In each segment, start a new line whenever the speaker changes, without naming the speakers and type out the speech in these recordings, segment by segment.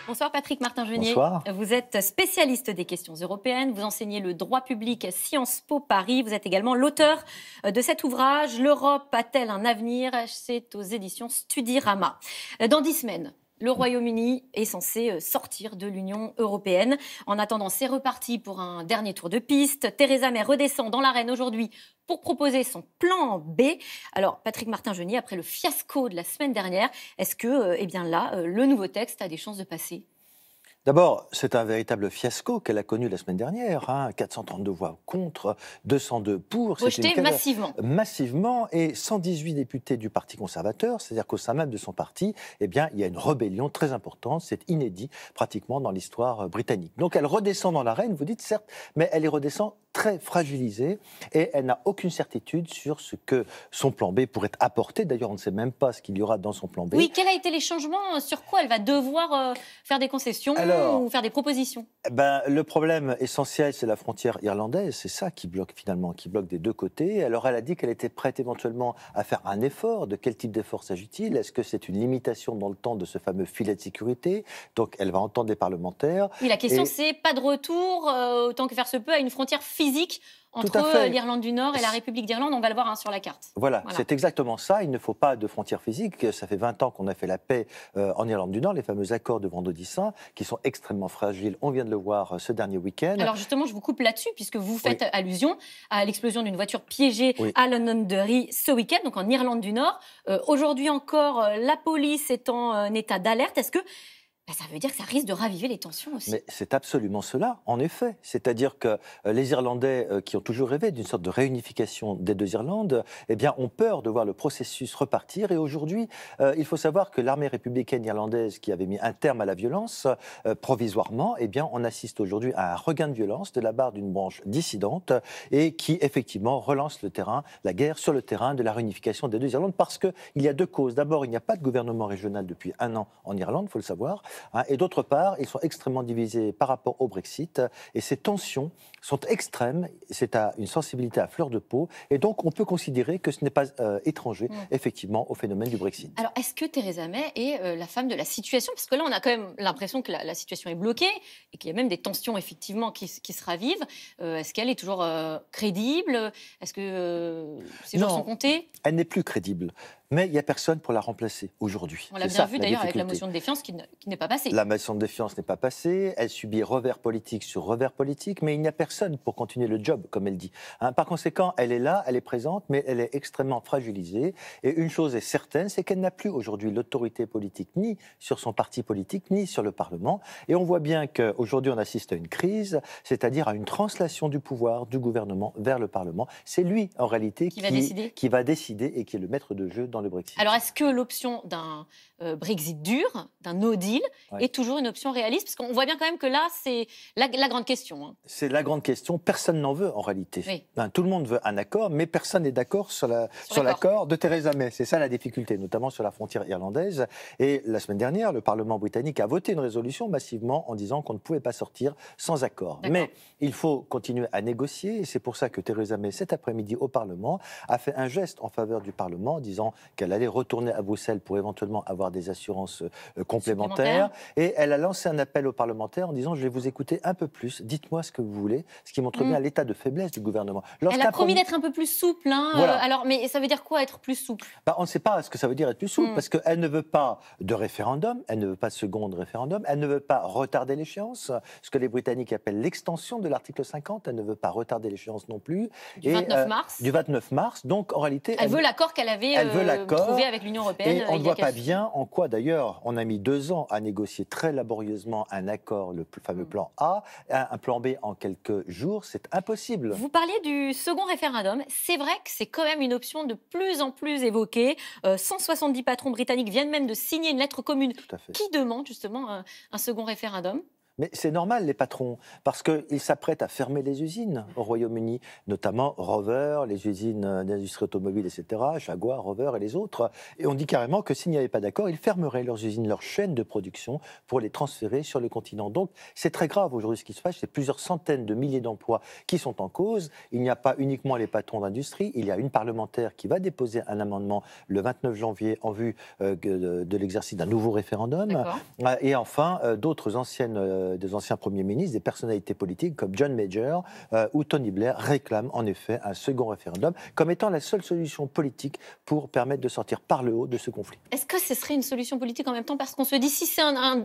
Bonsoir Patrick Martin-Genier.
Bonsoir.
Vous êtes spécialiste des questions européennes, vous enseignez le droit public à Sciences Po Paris, vous êtes également l'auteur de cet ouvrage « L'Europe a-t-elle un avenir ?» C'est aux éditions Studirama. Dans 10 semaines, le Royaume-Uni est censé sortir de l'Union européenne. En attendant, c'est reparti pour un dernier tour de piste. Theresa May redescend dans l'arène aujourd'hui pour proposer son plan B. Alors, Patrick Martin-Genier, après le fiasco de la semaine dernière, est-ce que, le nouveau texte a des chances de passer ?
D'abord, c'est un véritable fiasco qu'elle a connu la semaine dernière. 432 voix contre, 202 pour.
Rejeté massivement.
Massivement, et 118 députés du Parti conservateur, c'est-à-dire qu'au sein même de son parti, il y a une rébellion très importante. C'est inédit, pratiquement, dans l'histoire britannique. Donc elle redescend dans l'arène, vous dites certes, mais elle y redescend très fragilisée et elle n'a aucune certitude sur ce que son plan B pourrait apporter. D'ailleurs, on ne sait même pas ce qu'il y aura dans son plan B.
Oui, quels ont été les changements ? Sur quoi elle va devoir faire des concessions ou faire des propositions ?
Le problème essentiel, c'est la frontière irlandaise. C'est ça qui bloque finalement, qui bloque des deux côtés. Alors elle a dit qu'elle était prête éventuellement à faire un effort. De quel type d'effort s'agit-il ? Est-ce que c'est une limitation dans le temps de ce fameux filet de sécurité ? Donc elle va entendre les parlementaires.
Oui, la question c'est pas de retour, autant que faire se peut, à une frontière physique entre l'Irlande du Nord et la République d'Irlande. On va le voir sur la carte.
Voilà, c'est exactement ça. Il ne faut pas de frontière physique. Ça fait 20 ans qu'on a fait la paix en Irlande du Nord, les fameux accords de Vendredi Saint, qui sont extrêmement fragiles. On vient de le voir ce dernier week-end.
Alors justement, je vous coupe là-dessus, puisque vous faites allusion à l'explosion d'une voiture piégée à Londonderry ce week-end, donc en Irlande du Nord. Aujourd'hui encore, la police est en état d'alerte. Est-ce que ça veut dire que ça risque de raviver les tensions aussi?
Mais c'est absolument cela, en effet. C'est-à-dire que les Irlandais qui ont toujours rêvé d'une sorte de réunification des deux Irlandes, ont peur de voir le processus repartir. Et aujourd'hui, il faut savoir que l'armée républicaine irlandaise, qui avait mis un terme à la violence provisoirement, on assiste aujourd'hui à un regain de violence de la part d'une branche dissidente et qui, effectivement, relance la guerre sur le terrain de la réunification des deux Irlandes, parce qu'il y a deux causes. D'abord, il n'y a pas de gouvernement régional depuis 1 an en Irlande, il faut le savoir. Et d'autre part, ils sont extrêmement divisés par rapport au Brexit. Et ces tensions sont extrêmes. C'est à une sensibilité à fleur de peau. Et donc, on peut considérer que ce n'est pas étranger, effectivement, au phénomène du Brexit.
Alors, est-ce que Theresa May est la femme de la situation ? Parce que là, on a quand même l'impression que la situation est bloquée et qu'il y a même des tensions, effectivement, qui se ravivent. Est-ce qu'elle est toujours crédible ? Est-ce que ses jours sont comptés ?
Elle n'est plus crédible. Mais il n'y a personne pour la remplacer aujourd'hui.
On l'a bien vu d'ailleurs avec la motion de défiance qui n'est pas passée.
La motion de défiance n'est pas passée, elle subit revers politique sur revers politique, mais il n'y a personne pour continuer le job, comme elle dit. Par conséquent, elle est là, elle est présente, mais elle est extrêmement fragilisée. Et une chose est certaine, c'est qu'elle n'a plus aujourd'hui l'autorité politique, ni sur son parti politique, ni sur le Parlement. Et on voit bien qu'aujourd'hui, on assiste à une crise, c'est-à-dire à une translation du pouvoir du gouvernement vers le Parlement. C'est lui, en réalité, qui va décider et qui est le maître de jeu dans le Brexit.
Alors, est-ce que l'option d'un Brexit dur, d'un no deal, est toujours une option réaliste ? Parce qu'on voit bien quand même que là, c'est la grande question.
C'est la grande question. Personne n'en veut, en réalité. Oui. Tout le monde veut un accord, mais personne n'est d'accord sur l'accord de Theresa May. C'est ça la difficulté, notamment sur la frontière irlandaise. Et la semaine dernière, le Parlement britannique a voté une résolution massivement en disant qu'on ne pouvait pas sortir sans accord. Mais il faut continuer à négocier, et c'est pour ça que Theresa May, cet après-midi au Parlement, a fait un geste en faveur du Parlement, en disant qu'elle allait retourner à Bruxelles pour éventuellement avoir des assurances complémentaires. Et elle a lancé un appel aux parlementaires en disant « Je vais vous écouter un peu plus, dites-moi ce que vous voulez », ce qui montre bien l'état de faiblesse du gouvernement.
Elle a promis d'être un peu plus souple. Alors, mais ça veut dire quoi, être plus souple ?
On ne sait pas ce que ça veut dire être plus souple, parce qu'elle ne veut pas de référendum, elle ne veut pas de second référendum, elle ne veut pas retarder l'échéance, ce que les Britanniques appellent l'extension de l'article 50, elle ne veut pas retarder l'échéance non plus.
Du 29 mars.
Du 29 mars, donc en réalité...
Elle veut l'accord qu'elle avait trouvé avec l'Union européenne.
Et on ne voit pas bien en quoi, d'ailleurs, on a mis 2 ans à négocier très laborieusement un accord, le fameux plan A, un plan B en quelques jours, c'est impossible.
Vous parliez du second référendum. C'est vrai que c'est quand même une option de plus en plus évoquée. 170 patrons britanniques viennent même de signer une lettre commune qui demande justement un second référendum.
Mais c'est normal, les patrons, parce qu'ils s'apprêtent à fermer les usines au Royaume-Uni, notamment Rover, les usines d'industrie automobile, etc., Jaguar, Rover et les autres. Et on dit carrément que s'il n'y avait pas d'accord, ils fermeraient leurs usines, leurs chaînes de production pour les transférer sur le continent. Donc c'est très grave aujourd'hui ce qui se passe. C'est plusieurs centaines de milliers d'emplois qui sont en cause. Il n'y a pas uniquement les patrons d'industrie, il y a une parlementaire qui va déposer un amendement le 29 janvier en vue de l'exercice d'un nouveau référendum. Et enfin, d'autres des anciens premiers ministres, des personnalités politiques comme John Major ou Tony Blair réclament en effet un second référendum comme étant la seule solution politique pour permettre de sortir par le haut de ce conflit.
Est-ce que ce serait une solution politique en même temps? Parce qu'on se dit, si c'est un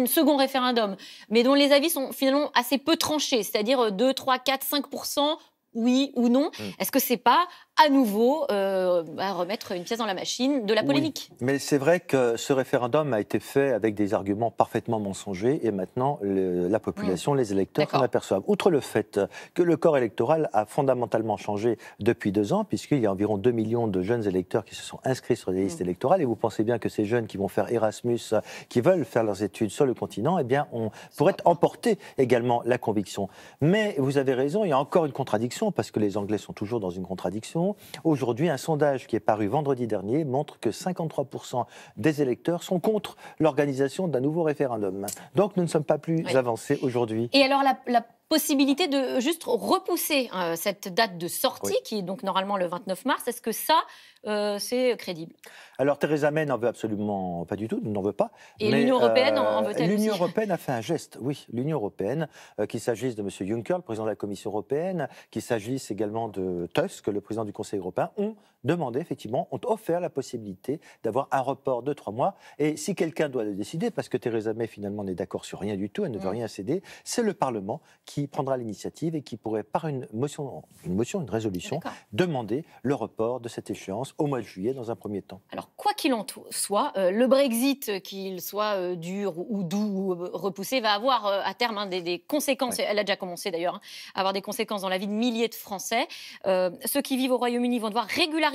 second référendum, mais dont les avis sont finalement assez peu tranchés, c'est-à-dire 2, 3, 4, 5%, oui ou non, est-ce que c'est pas à nouveau remettre une pièce dans la machine de la polémique?
Oui, mais c'est vrai que ce référendum a été fait avec des arguments parfaitement mensongers et maintenant la population, les électeurs s'en aperçoivent. Outre le fait que le corps électoral a fondamentalement changé depuis 2 ans, puisqu'il y a environ 2 millions de jeunes électeurs qui se sont inscrits sur les listes électorales, et vous pensez bien que ces jeunes qui vont faire Erasmus, qui veulent faire leurs études sur le continent, eh bien, on pourrait emporter également la conviction. Mais vous avez raison, il y a encore une contradiction, parce que les Anglais sont toujours dans une contradiction. Aujourd'hui, un sondage qui est paru vendredi dernier montre que 53% des électeurs sont contre l'organisation d'un nouveau référendum. Donc nous ne sommes pas plus avancés aujourd'hui.
Et alors la possibilité de juste repousser cette date de sortie, qui est donc normalement le 29 mars, est-ce que ça, c'est crédible?
Alors Theresa May n'en veut absolument pas du tout, n'en veut pas.
Et l'Union européenne en veut-elle aussi?
L'Union européenne a fait un geste, oui. L'Union européenne, qu'il s'agisse de M. Juncker, le président de la Commission européenne, qu'il s'agisse également de Tusk, le président du Conseil européen, ont demandé, effectivement, ont offert la possibilité d'avoir un report de 3 mois. Et si quelqu'un doit le décider, parce que Theresa May finalement n'est d'accord sur rien du tout, elle ne veut rien céder, c'est le Parlement qui prendra l'initiative et qui pourrait, par une une résolution, demander le report de cette échéance au mois de juillet dans un premier temps.
Alors, quoi qu'il en soit, le Brexit, qu'il soit dur ou doux ou repoussé, va avoir à terme des conséquences. Elle a déjà commencé d'ailleurs à avoir des conséquences dans la vie de milliers de Français. Ceux qui vivent au Royaume-Uni vont devoir régulariser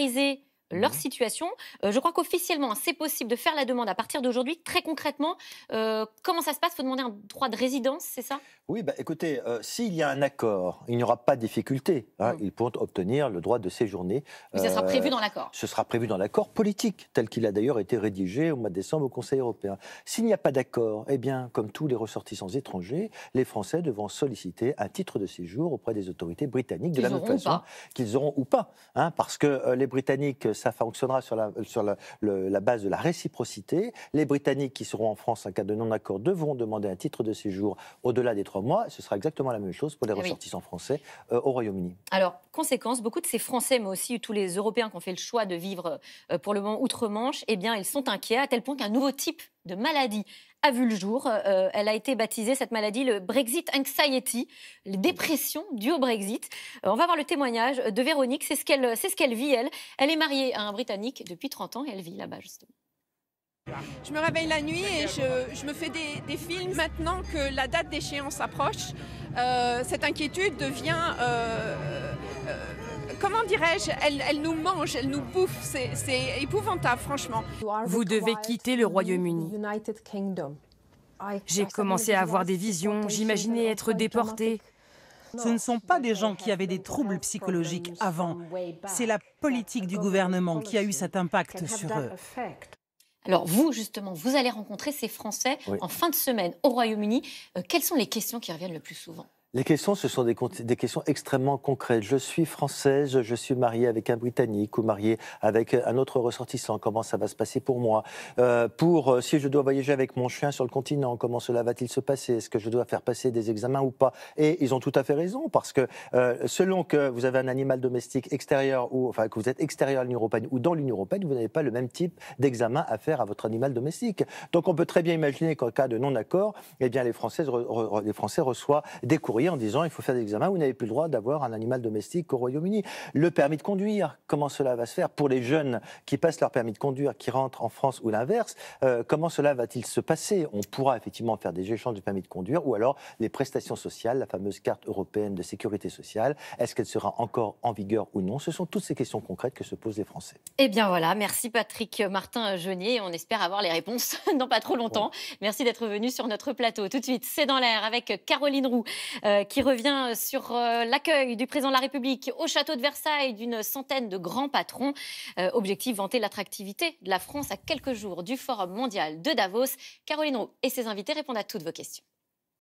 leur situation. Je crois qu'officiellement, c'est possible de faire la demande à partir d'aujourd'hui. Très concrètement, comment ça se passe? Il faut demander un droit de résidence, c'est ça?
Oui, écoutez, s'il y a un accord, il n'y aura pas de difficulté. Ils pourront obtenir le droit de séjourner.
Mais ça sera prévu dans l'accord?
Ce sera prévu dans l'accord politique, tel qu'il a d'ailleurs été rédigé au mois de décembre au Conseil européen. S'il n'y a pas d'accord, eh bien, comme tous les ressortissants étrangers, les Français devront solliciter un titre de séjour auprès des autorités britanniques de la même façon qu'ils auront ou pas. Parce que les Britanniques, ça fonctionnera sur la base de la réciprocité. Les Britanniques qui seront en France en cas de non-accord devront demander un titre de séjour au-delà des 3 mois. Ce sera exactement la même chose pour les ressortissants français au Royaume-Uni.
Alors, conséquence, beaucoup de ces Français, mais aussi tous les Européens qui ont fait le choix de vivre pour le moment outre-Manche, eh bien, ils sont inquiets à tel point qu'un nouveau type de maladie a vu le jour. Elle a été baptisée, cette maladie, le Brexit Anxiety, les dépressions dues au Brexit. On va voir le témoignage de Véronique. C'est ce qu'elle vit, elle. Elle est mariée à un Britannique depuis 30 ans et elle vit là-bas, justement.
Je me réveille la nuit et je me fais des films. Maintenant que la date d'échéance approche, cette inquiétude devient, comment dirais-je, elle nous mange, elle nous bouffe. C'est épouvantable, franchement.
Vous devez quitter le Royaume-Uni. J'ai commencé à avoir des visions, j'imaginais être déportée.
Ce ne sont pas des gens qui avaient des troubles psychologiques avant. C'est la politique du gouvernement qui a eu cet impact sur eux.
Alors vous, justement, vous allez rencontrer ces Français en fin de semaine au Royaume-Uni. Quelles sont les questions qui reviennent le plus souvent?
Les questions, ce sont des questions extrêmement concrètes. Je suis française, je suis mariée avec un Britannique ou mariée avec un autre ressortissant. Comment ça va se passer pour moi? Si je dois voyager avec mon chien sur le continent, comment cela va-t-il se passer? Est-ce que je dois faire passer des examens ou pas? Et ils ont tout à fait raison, parce que selon que vous avez un animal domestique extérieur, que vous êtes extérieur à l'Union européenne ou dans l'Union européenne, vous n'avez pas le même type d'examen à faire à votre animal domestique. Donc on peut très bien imaginer qu'en cas de non-accord, eh bien les Français reçoivent des courriers courrier en disant il faut faire des examens, vous n'avez plus le droit d'avoir un animal domestique au Royaume-Uni. Le permis de conduire, comment cela va se faire pour les jeunes qui passent leur permis de conduire, qui rentrent en France ou l'inverse, comment cela va-t-il se passer? On pourra effectivement faire des échanges de permis de conduire, ou alors les prestations sociales, la fameuse carte européenne de sécurité sociale, est-ce qu'elle sera encore en vigueur ou non? Ce sont toutes ces questions concrètes que se posent les Français.
Eh bien voilà, merci Patrick Martin-Jeunier. On espère avoir les réponses dans pas trop longtemps. Merci d'être venu sur notre plateau. Tout de suite, c'est dans l'air avec Caroline Roux qui revient sur l'accueil du président de la République au château de Versailles d'une centaine de grands patrons. Objectif, vanter l'attractivité de la France à quelques jours du Forum mondial de Davos. Caroline Roux et ses invités répondent à toutes vos questions.